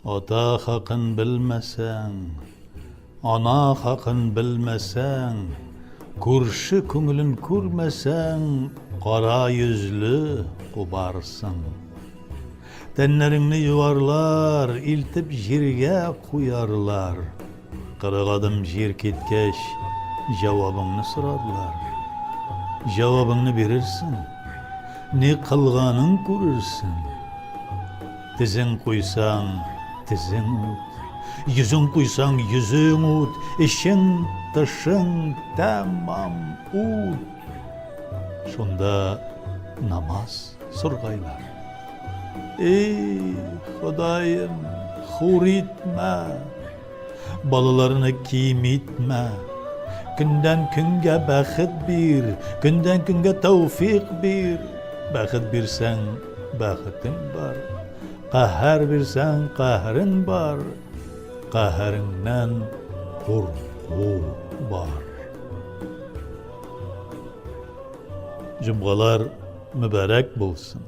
Ata hakkın bilmesen, ana hakkın bilmesen, kurşı köngülün kurmesen, kara yüzlü kubarsın. Tenlerini yuvarlar, iltip jirge kuyarlar. Kırık adım jir ketkeş, cevabını sorarlar. Cevabını verirsin, ne kılganın görürsün. Tizin kuysan, tizin ut. Yüzün kuysan, yüzün ut. İşin, dışın, tamam ut. Şunda namaz sorgaylar. Ey Hudayım, hur etme. Balalarını kim etme. Günden günge bəxit bir, günden günge tevfik bir. Bəxit birsen, bəxitin var. Qahar birsen, qahrin var. Qahrinden korku var. Cümgalar mübarek bulsun.